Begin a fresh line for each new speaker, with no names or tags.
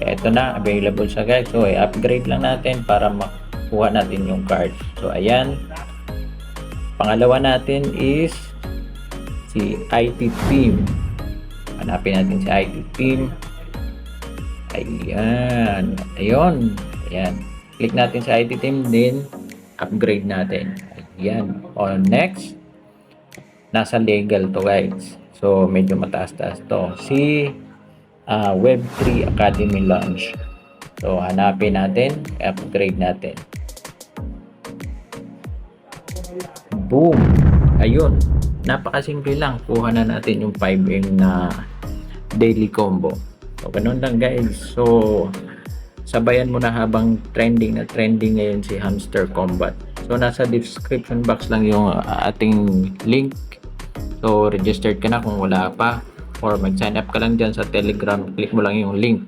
Ito na, available siya guys. So, i-upgrade lang natin para makuha natin yung card. So, ayan. Pangalawa natin is si IT team. Hanapin natin si IT team. Ayan. Ayun. Ayan. Click natin sa IT team, then upgrade natin. Ayan. O, next. Nasa legal to guys. So, medyo mataas-taas to. Si Web3 Academy launch. So, hanapin natin, upgrade natin. Boom! Ayun. Napakasimple lang. Kuha na natin yung 5M na daily combo. So, ganun lang guys. So, sabayan mo na habang trending na trending ngayon si Hamster Combat. So, nasa description box lang yung ating link. So, registered ka na kung wala pa. Or mag-sign up ka lang dyan sa Telegram. Click mo lang yung link.